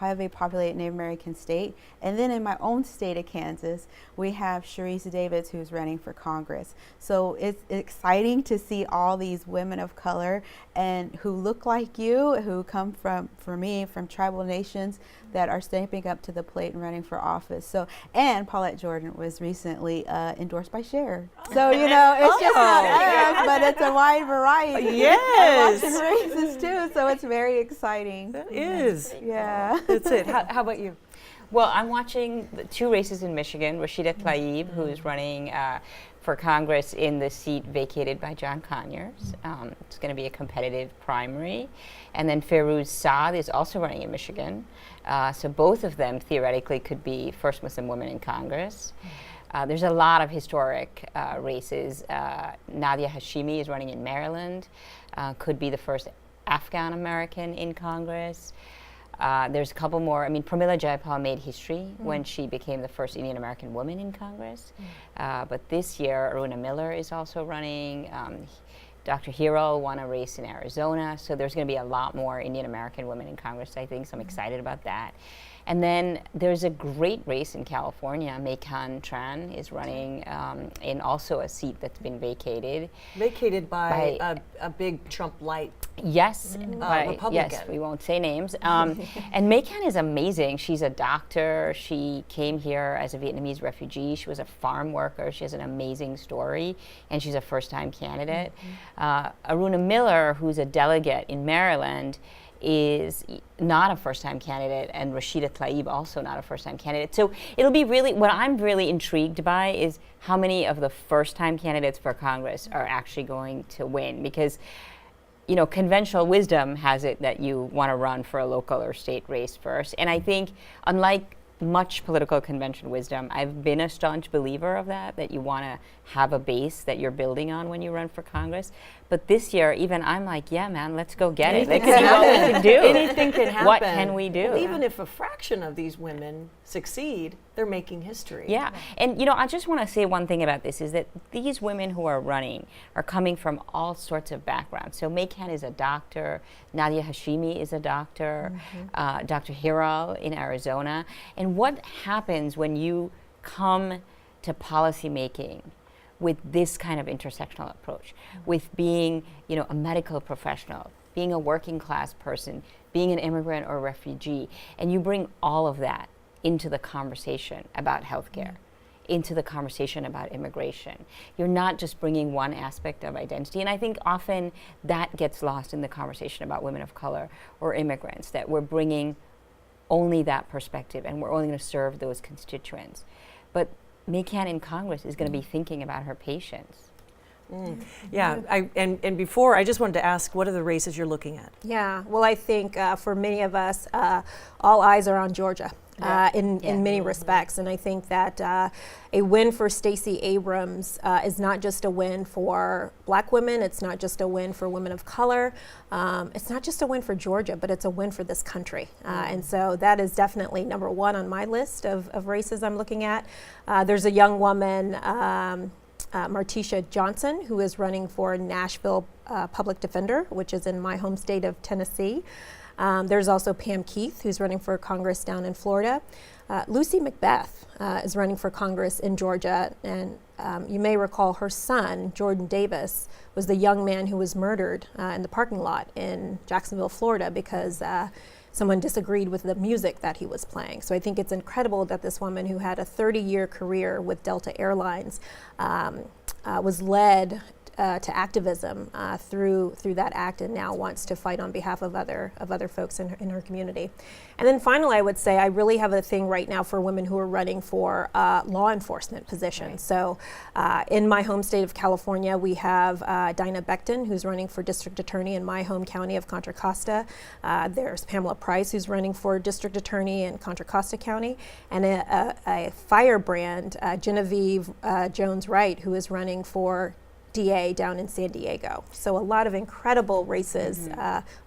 heavily populated Native American state. And then in my own state of Kansas, we have Sharice Davids, who's running for Congress. So it's exciting to see all these women of color and who look like you, who come from, for me, from tribal nations, that are stepping up to the plate and running for office. So, and Paulette Jordan was recently endorsed by Cher. So, you know, it's just not us, but it's a wide variety. Yes. Of races too, so it's very exciting. That is. Yeah. That's it. How about you? Well, I'm watching the 2 races in Michigan. Rashida Tlaib, who's running for Congress in the seat vacated by John Conyers. It's going to be a competitive primary. And then Feroz Saad is also running in Michigan. So both of them theoretically could be first Muslim women in Congress. There's a lot of historic races. Nadia Hashimi is running in Maryland, could be the first Afghan American in Congress. There's a couple more. I mean, Pramila Jayapal made history when she became the first Indian American woman in Congress. But this year, Aruna Miller is also running. Dr. Hero won a race in Arizona. So there's going to be a lot more Indian American women in Congress, I think. So I'm excited about that. And then there's a great race in California. Mekan Tran is running in also a seat that's been vacated. Vacated by a big Trump light. Yes, Republican. Yes, we won't say names. And Mekan is amazing. She's a doctor. She came here as a Vietnamese refugee. She was a farm worker. She has an amazing story, and she's a first-time candidate. Aruna Miller, who's a delegate in Maryland, is not a first-time candidate, and Rashida Tlaib also not a first-time candidate. So it'll be really, what I'm really intrigued by is how many of the first-time candidates for Congress are actually going to win, because you know, conventional wisdom has it that you want to run for a local or state race first. And I think, unlike much political convention wisdom, I've been a staunch believer of that you want to have a base that you're building on when you run for Congress. But this year, even I'm like, yeah, man, let's go get it. Let's see what we can do. Anything can happen. What can we do? Well, even if a fraction of these women succeed, they're making history. Yeah, and you know, I just want to say one thing about this is that these women who are running are coming from all sorts of backgrounds. So Mekan is a doctor, Nadia Hashimi is a doctor, Dr. Hero in Arizona. And what happens when you come to policy making with this kind of intersectional approach, with being, you know, a medical professional, being a working class person, being an immigrant or refugee, and you bring all of that into the conversation about healthcare, into the conversation about immigration. You're not just bringing one aspect of identity, and I think often that gets lost in the conversation about women of color or immigrants, that we're bringing only that perspective and we're only going to serve those constituents. But Mekan in Congress is going to be thinking about her patients. Yeah, and before, I just wanted to ask, what are the races you're looking at? Yeah, well, I think for many of us, all eyes are on Georgia. In many respects, and I think that a win for Stacey Abrams is not just a win for Black women, it's not just a win for women of color, it's not just a win for Georgia, but it's a win for this country. And so that is definitely number one on my list of races I'm looking at. There's a young woman, Martisha Johnson, who is running for Nashville Public Defender, which is in my home state of Tennessee. There's also Pam Keith, who's running for Congress down in Florida. Lucy Macbeth is running for Congress in Georgia, and you may recall her son, Jordan Davis, was the young man who was murdered in the parking lot in Jacksonville, Florida, because someone disagreed with the music that he was playing. So I think it's incredible that this woman, who had a 30-year career with Delta Airlines, was led to activism through that act, and now wants to fight on behalf of other folks in her community. And then finally, I would say I really have a thing right now for women who are running for law enforcement positions. Right. So in my home state of California, we have Dinah Becton, who's running for district attorney in my home county of Contra Costa. There's Pamela Price, who's running for district attorney in Contra Costa County, and a firebrand, Genevieve Jones-Wright, who is running for DA down in San Diego. So a lot of incredible races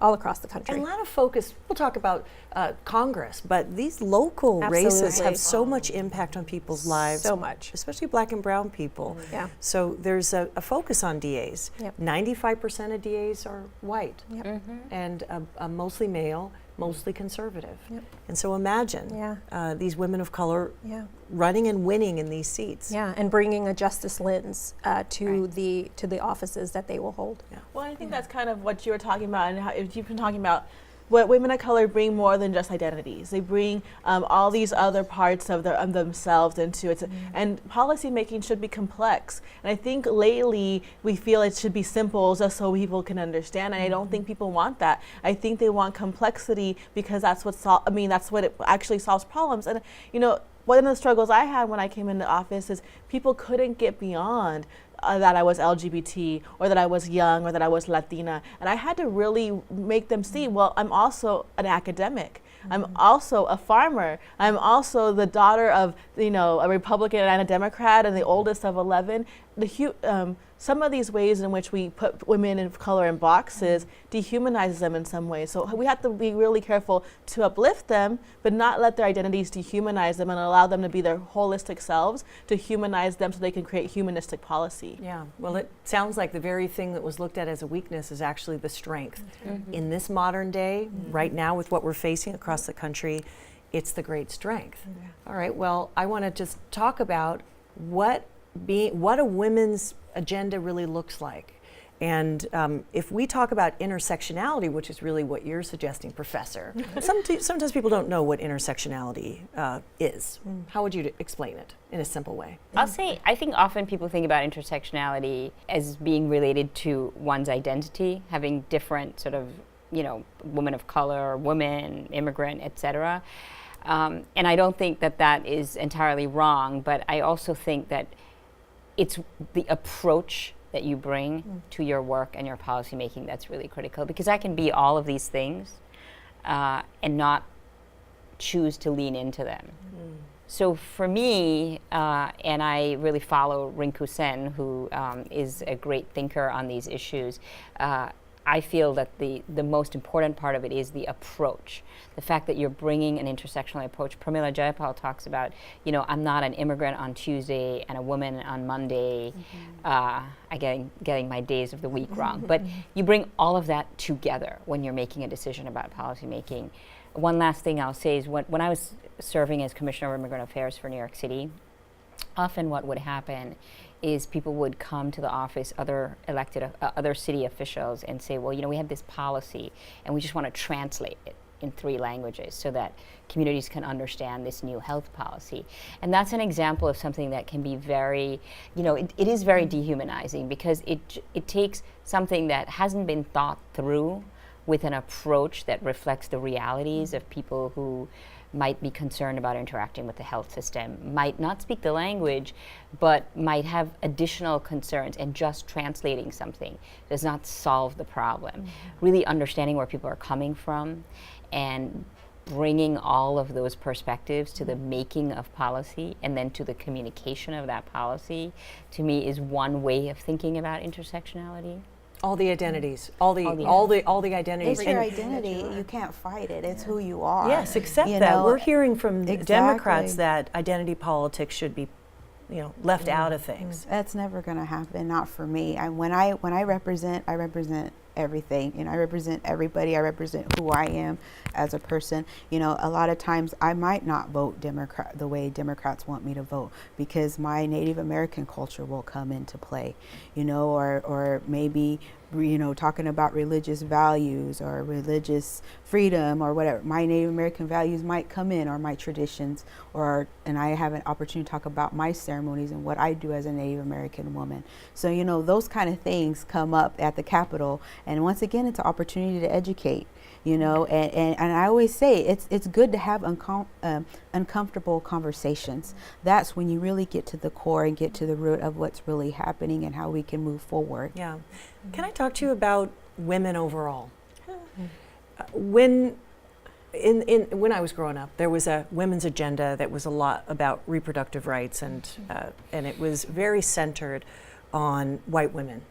all across the country. And a lot of focus, we'll talk about Congress, but these local races have so much impact on people's lives. So much. Especially Black and brown people. Yeah. So there's a focus on DAs. 95% of DAs are white and mostly male, mostly conservative. Yep. And so imagine these women of color running and winning in these seats. Yeah, and bringing a justice lens to the offices that they will hold. Yeah. Well, I think that's kind of what you were talking about, and how you've been talking about what women of color bring more than just identities. They bring all these other parts of themselves into it. And policy making should be complex. And I think lately we feel it should be simple just so people can understand. And I don't think people want that. I think they want complexity because that's what that's what it actually solves problems. And one of the struggles I had when I came into office is people couldn't get beyond that I was LGBT, or that I was young, or that I was Latina. And I had to really make them see, well, I'm also an academic. I'm also a farmer. I'm also the daughter of, a Republican and a Democrat, and the oldest of 11. Some of these ways in which we put women of color in boxes dehumanizes them in some ways. So we have to be really careful to uplift them, but not let their identities dehumanize them, and allow them to be their holistic selves, to humanize them so they can create humanistic policy. Yeah, well, it sounds like the very thing that was looked at as a weakness is actually the strength. In this modern day, right now with what we're facing across the country, it's the great strength. All right, well, I want to just talk about what a women's agenda really looks like. And if we talk about intersectionality, which is really what you're suggesting, Professor, sometimes people don't know what intersectionality is. How would you explain it in a simple way? I'll say, I think often people think about intersectionality as being related to one's identity, having different sort of, woman of color, woman, immigrant, etc. And I don't think that that is entirely wrong, but I also think that it's the approach that you bring to your work and your policy making that's really critical, because I can be all of these things and not choose to lean into them. So for me, and I really follow Rinku Sen, who is a great thinker on these issues, I feel that the most important part of it is the approach. The fact that you're bringing an intersectional approach. Pramila talks about, I'm not an immigrant on Tuesday and a woman on Monday. I'm getting my days of the week wrong. But you bring all of that together when you're making a decision about policy making. One last thing I'll say is when I was serving as Commissioner of Immigrant Affairs for New York City, often what would happen is people would come to the office, other city officials, and say, well, we have this policy and we just want to translate it in 3 languages so that communities can understand this new health policy. And that's an example of something that can be very, it is very dehumanizing, because it takes something that hasn't been thought through with an approach that reflects the realities of people who might be concerned about interacting with the health system, might not speak the language, but might have additional concerns, and just translating something does not solve the problem. Really understanding where people are coming from and bringing all of those perspectives to the making of policy and then to the communication of that policy, to me, is one way of thinking about intersectionality. All the identities, all the identities. It's your identity. You can't fight it. It's who you are. Yes, except that we're hearing from Democrats that identity politics should be, left out of things. That's never going to happen. Not for me. When I represent, I represent everything. I represent everybody. I represent who I am as a person. A lot of times I might not vote Democrat the way Democrats want me to vote, because my Native American culture will come into play, or maybe, talking about religious values or religious freedom or whatever. My Native American values might come in, or my traditions, and I have an opportunity to talk about my ceremonies and what I do as a Native American woman. So, those kind of things come up at the Capitol. And once again, it's an opportunity to educate, and I always say it's good to have uncomfortable conversations. That's when you really get to the core and get to the root of what's really happening and how we can move forward. Yeah. Can I talk to you about women overall? When I was growing up, there was a women's agenda that was a lot about reproductive rights, and it was very centered on white women.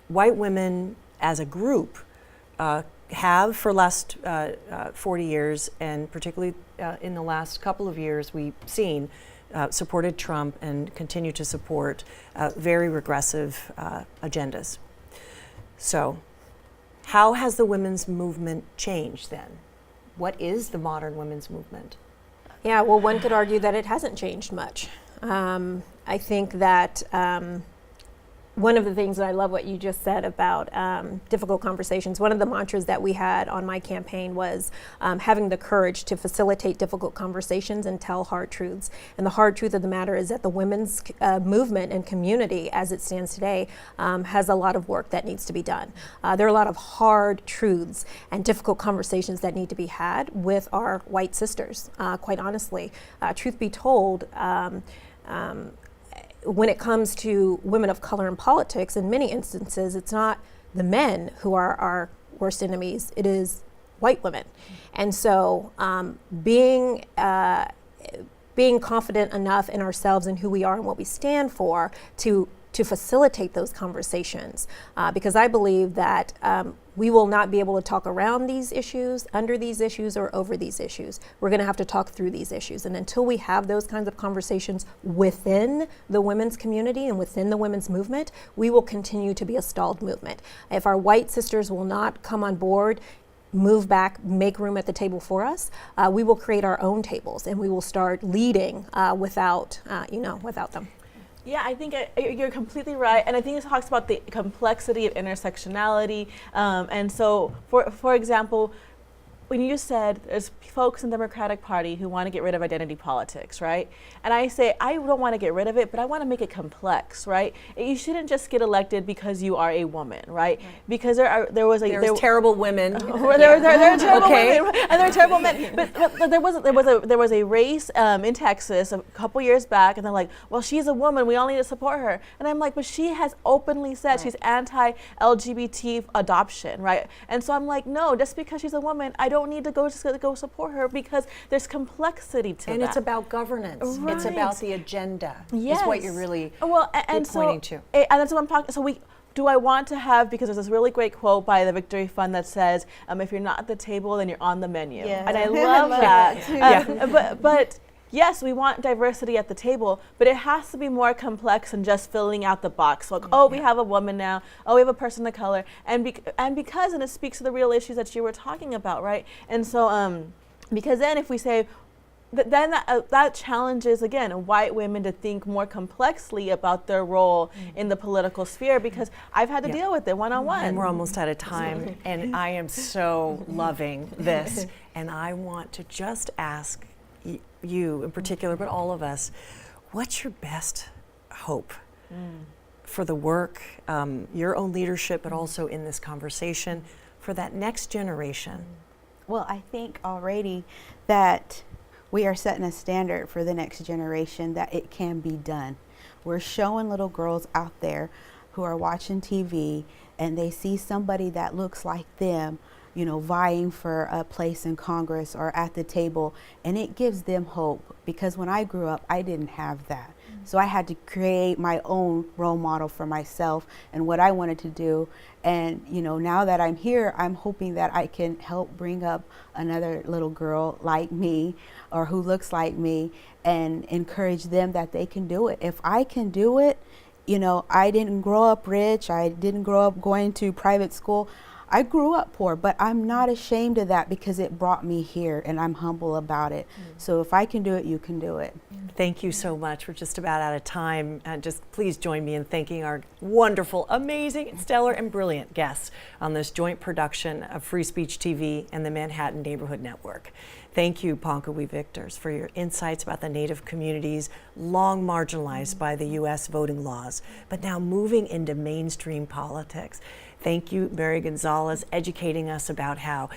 White women as a group have, for the last 40 years, and particularly in the last couple of years, we've seen supported Trump and continue to support very regressive agendas. So How has the women's movement changed then? What is the modern women's movement? Yeah, well, one could argue that it hasn't changed much. I think that one of the things that I love what you just said about difficult conversations. One of the mantras that we had on my campaign was having the courage to facilitate difficult conversations and tell hard truths. And the hard truth of the matter is that the women's movement and community as it stands today has a lot of work that needs to be done. There are a lot of hard truths and difficult conversations that need to be had with our white sisters, quite honestly. Truth be told, when it comes to women of color in politics, in many instances, it's not the men who are our worst enemies, it is white women. And so being confident enough in ourselves and who we are and what we stand for to facilitate those conversations, because I believe that we will not be able to talk around these issues, under these issues, or over these issues. We're going to have to talk through these issues. And until we have those kinds of conversations within the women's community and within the women's movement, we will continue to be a stalled movement. If our white sisters will not come on board, move back, make room at the table for us, we will create our own tables and we will start leading without them. Yeah, I think you're completely right, and I think it talks about the complexity of intersectionality. And so, for example, when you said there's folks in the Democratic Party who want to get rid of identity politics, right? And I say, I don't want to get rid of it, but I want to make it complex, right? You shouldn't just get elected because you are a woman, right? Because there was terrible women. There are terrible women, right? And there are terrible men. But there was a race in Texas a couple years back, and they're like, well, she's a woman, we all need to support her. And I'm like, but she has openly said she's anti-LGBT adoption, right? And so I'm like, no, just because she's a woman, I don't need to go support her, because there's complexity to and that. It's about governance. Right. It's about the agenda. Yes. Is what you're really pointing to. And that's what I'm talking. So do I want to have, because there's this really great quote by the Victory Fund that says, if you're not at the table, then you're on the menu. Yeah. And I love that. But yes, we want diversity at the table, but it has to be more complex than just filling out the box. Like, we have a woman now. Oh, we have a person of color. And it speaks to the real issues that you were talking about, right? And so, because then if we say, then that challenges, again, white women to think more complexly about their role in the political sphere, because I've had to deal with it one-on-one. And we're almost out of time, and I am so loving this. And I want to just ask you in particular, but all of us, what's your best hope for the work, your own leadership, but also in this conversation for that next generation? Well, I think already that we are setting a standard for the next generation that it can be done. We're showing little girls out there who are watching TV and they see somebody that looks like them, vying for a place in Congress or at the table, and it gives them hope, because when I grew up, I didn't have that. So I had to create my own role model for myself and what I wanted to do. And now that I'm here, I'm hoping that I can help bring up another little girl like me or who looks like me and encourage them that they can do it. If I can do it, I didn't grow up rich, I didn't grow up going to private school. I grew up poor, but I'm not ashamed of that, because it brought me here and I'm humble about it. So if I can do it, you can do it. Thank you so much. We're just about out of time. Just please join me in thanking our wonderful, amazing, stellar, and brilliant guests on this joint production of Free Speech TV and the Manhattan Neighborhood Network. Thank you, Ponka-We Victors, for your insights about the Native communities long marginalized by the U.S. voting laws, but now moving into mainstream politics. Thank you, Mary Gonzalez, educating us about how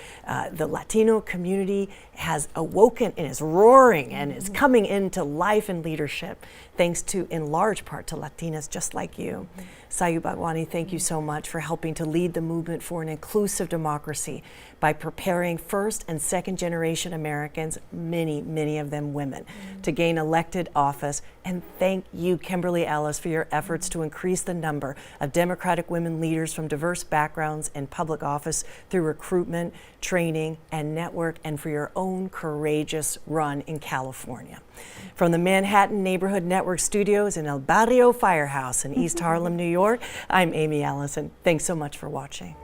the Latino community has awoken and is roaring and is coming into life and leadership, thanks to, in large part, to Latinas just like you. Sayu Bhojwani, thank you so much for helping to lead the movement for an inclusive democracy by preparing first and second generation Americans, many of them women, to gain elected office. And thank you, Kimberly, Ellis, for your efforts to increase the number of Democratic women leaders from diverse backgrounds in public office through recruitment, training, and network, and for your own courageous run in California. From the Manhattan Neighborhood Network studios in El Barrio Firehouse in East Harlem, New York, I'm Aimee Allison. Thanks so much for watching.